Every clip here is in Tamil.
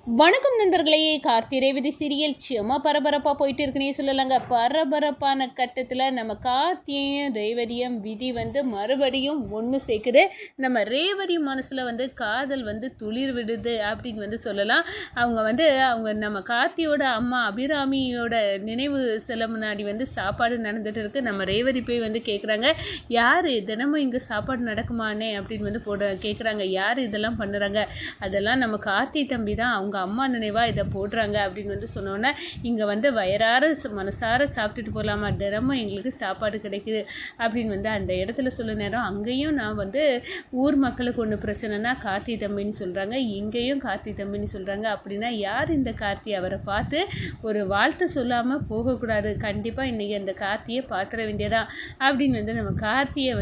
வணக்கம் நண்பர்களே. கார்த்தி ரேவதி சீரியல் சும்மா பரபரப்பாக போயிட்டு இருக்குன்னே சொல்லலாங்க. பரபரப்பான கட்டத்தில் நம்ம கார்த்தியையும் ரேவதியும் விதி மறுபடியும் ஒன்று சேர்க்குது. நம்ம ரேவதி மனசில் காதல் துளிர் விடுது அப்படின்னு சொல்லலாம். அவங்க நம்ம கார்த்தியோட அம்மா அபிராமியோட நினைவு சில முன்னாடி சாப்பாடு நடந்துட்டு இருக்கு. நம்ம ரேவதி போய் கேட்குறாங்க, யார் தினமும் இங்கே சாப்பாடு நடக்குமானே அப்படின்னு கேட்குறாங்க. யார் இதெல்லாம் பண்ணுறாங்க? அதெல்லாம் நம்ம கார்த்தி தம்பி தான், அவங்க அம்மா நினைவாக இதை போடுறாங்க அப்படின்னு சொன்னோன்னே, இங்கே வயறார மனசார சாப்பிட்டுட்டு போகலாமா, தினமும் எங்களுக்கு சாப்பாடு கிடைக்குது அப்படின்னு அந்த இடத்துல சொல்ல நேரம், அங்கேயும் நான் ஊர் மக்களுக்கு ஒன்று பிரச்சனைனா கார்த்தி தம்பின்னு சொல்கிறாங்க, இங்கேயும் கார்த்தி தம்பின்னு சொல்கிறாங்க. அப்படின்னா யார் இந்த கார்த்தி? அவரை பார்த்து ஒரு வாழ்த்து சொல்லாமல் போகக்கூடாது. கண்டிப்பாக இன்றைக்கி அந்த கார்த்தியை பார்த்துட வேண்டியதான் அப்படின்னு நம்ம கார்த்தியை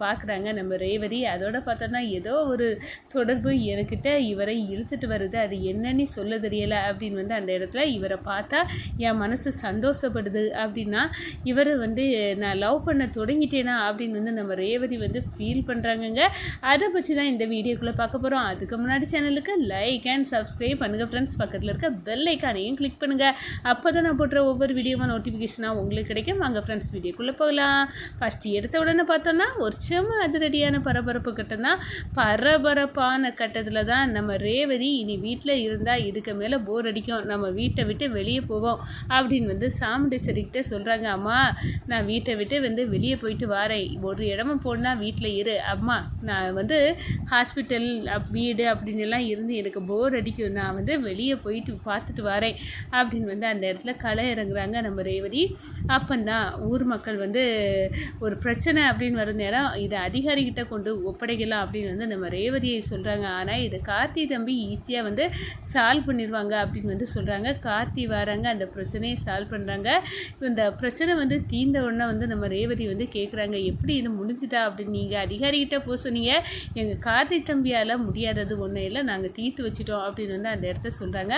பார்க்குறாங்க நம்ம ரேவதி. அதோட பார்த்தோன்னா ஏதோ ஒரு தொடர்பு எனக்கிட்ட இவரை இழுத்துட்டு வருது, அது என்னன்னு சொல்ல தெரியலை அப்படின்னு அந்த இடத்துல இவரை பார்த்தா என் மனசு சந்தோஷப்படுது. அப்படின்னா இவர் நான் லவ் பண்ண தொடங்கிட்டேனா அப்படின்னு நம்ம ரேவதி ஃபீல் பண்ணுறாங்கங்க. அதை பற்றி தான் இந்த வீடியோக்குள்ளே பார்க்க போகிறோம். அதுக்கு முன்னாடி சேனலுக்கு லைக் அண்ட் சப்ஸ்கிரைப் பண்ணுங்கள் ஃப்ரெண்ட்ஸ். பக்கத்தில் இருக்க பெல் ஐக்கானையும் கிளிக் பண்ணுங்கள். அப்போ தான் நான் போடுற ஒவ்வொரு வீடியோவும் நோட்டிஃபிகேஷனாக உங்களுக்கு கிடைக்கும். வாங்க ஃப்ரெண்ட்ஸ் வீடியோக்குள்ளே போகலாம். ஃபஸ்ட்டு எடுத்த உடனே பார்த்தோன்னா ஒரு செம்ம அதிரடியான பரபரப்பு கட்டம் தான். பரபரப்பான கட்டத்தில் தான் நம்ம ரேவதி இனி வீட்டில் இருந்தால் இதுக்கு மேலே போர் அடிக்கும், நம்ம வீட்டை விட்டு வெளியே போவோம் அப்படின்னு சாமுண்டேஸ்வரிக்கிட்ட சொல்கிறாங்க. அம்மா, நான் வீட்டை விட்டு வெளியே போயிட்டு வரேன், ஒரு இடமா போனால் வீட்டில் இரு அம்மா, நான் ஹாஸ்பிட்டல் வீடு அப்படின்னு எல்லாம் இருந்து எனக்கு போர் அடிக்கும், நான் வெளியே போயிட்டு பார்த்துட்டு வரேன் அப்படின்னு அந்த இடத்துல களை இறங்குறாங்க நம்ம ரேவதி. அப்போந்தான் ஊர் மக்கள் ஒரு பிரச்சனை அப்படின்னு வர நேரம் இதை அதிகாரிகிட்ட கொண்டு ஒப்படைக்கலாம் அப்படின்னு நம்ம ரேவதியை சொல்கிறாங்க. ஆனால் இதை கார்த்தி தம்பி ஈஸியாக சால்வ் பண்ணிடுவாங்க அப்படின்னு சொல்கிறாங்க. கார்த்தி வராங்க, அந்த பிரச்சனையை சால்வ் பண்ணுறாங்க. இந்த பிரச்சனை தீர்ந்த உடனே நம்ம ரேவதி கேட்குறாங்க, எப்படி இது முடிஞ்சிட்டா அப்படின்னு. நீங்கள் அதிகாரிகிட்ட போக சொன்னீங்க, எங்கள் கார்த்தி தம்பியால் முடியாதது ஒன்றும் இல்லை, நாங்கள் தீர்த்து வச்சிட்டோம் அப்படின்னு அந்த இடத்த சொல்கிறாங்க.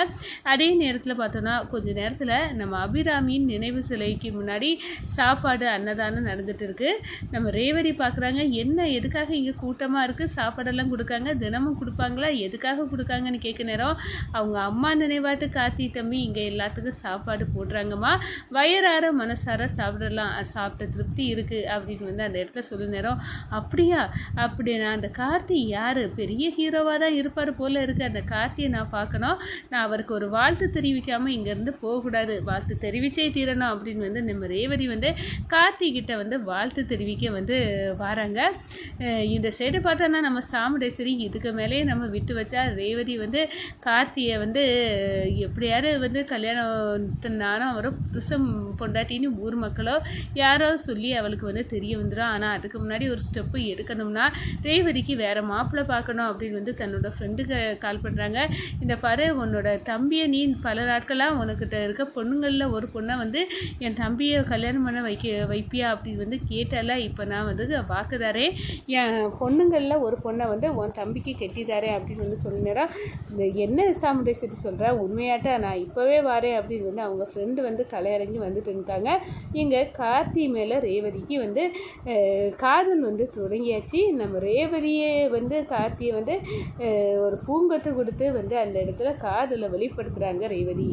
அதே நேரத்தில் பார்த்தோன்னா கொஞ்ச நேரத்தில் நம்ம அபிராமியின் நினைவு சிலைக்கு முன்னாடி சாப்பாடு அன்னதானம் நடந்துட்டு இருக்கு. நம்ம ரேவதி பார்க்குறாங்க, என்ன எதுக்காக இங்கே கூட்டமாக இருக்குது, சாப்பாடெல்லாம் கொடுக்காங்க, தினமும் கொடுப்பாங்களா, எதுக்காக கொடுக்காங்கன்னு கேட்க நேரம், அவங்க அம்மா நினைவாட்டு கார்த்தி தம்பி இங்கே எல்லாத்துக்கும் சாப்பாடு போடுறாங்கம்மா, வயறார மனசார சாப்பிடலாம், சாப்பிட்ட திருப்தி இருக்குது அப்படின்னு அந்த இடத்துல சொல்ல நேரம், அப்படியா, அப்படின்னா அந்த கார்த்தி யார், பெரிய ஹீரோவாக தான் இருப்பார் போல் இருக்குது, அந்த கார்த்தியை நான் பார்க்கணும், நான் அவருக்கு ஒரு வாழ்த்து தெரிவிக்காமல் இங்கேருந்து போகக்கூடாது, வாழ்த்து தெரிவிச்சே தீரணும் அப்படின்னு நம்ம ரேவதி கார்த்திகிட்ட வாழ்த்து தெரிவிக்க வராங்க. இந்த சைடு பார்த்தோன்னா நம்ம சாமுண்டேஸ்வரி, இதுக்கு மேலேயே நம்ம விட்டு வச்சா ரேவதி கார்த்தியை எப்படியாவது கல்யாணத்தினாலும் அவரை புதுசம் பொண்டாட்டின்னு ஊர் மக்களோ யாரோ சொல்லி அவளுக்கு தெரிய வந்துடும். ஆனால் அதுக்கு முன்னாடி ஒரு ஸ்டெப்பு எடுக்கணும்னா ரேவதிக்கு வேறு மாப்பிள்ளை பார்க்கணும் அப்படின்னு தன்னோட ஃப்ரெண்டுக்கு கால் பண்ணுறாங்க. இந்த பாரு, உன்னோட தம்பியை நீ பல நாட்களாக உனக்கிட்ட இருக்க பொண்ணுங்களில் ஒரு பொண்ணை என் தம்பியை கல்யாணம் பண்ண வைப்பியா அப்படின்னு கேட்டால, இப்போ நான் வாக்குதாரேன், என் பொண்ணுங்களில் ஒரு பொண்ணை உன் தம்பிக்கு கெட்டிதாரேன் அப்படின்னு சொல்லினேரா. இந்த என்ன சாமுண்டேஸ்வரி சொல்கிறா, உண்மையாட்ட நான் இப்போவே வரேன் அப்படின்னு அவங்க ஃப்ரெண்டு கலையிறங்கி வந்துட்டு இருக்காங்க. இங்கே கார்த்தி மேலே ரேவதிக்கு காதல் தொடங்கியாச்சு. நம்ம ரேவதியை கார்த்தியை ஒரு பூங்கொத்து கொடுத்து அந்த இடத்துல காதலை வெளிப்படுத்துகிறாங்க ரேவதி.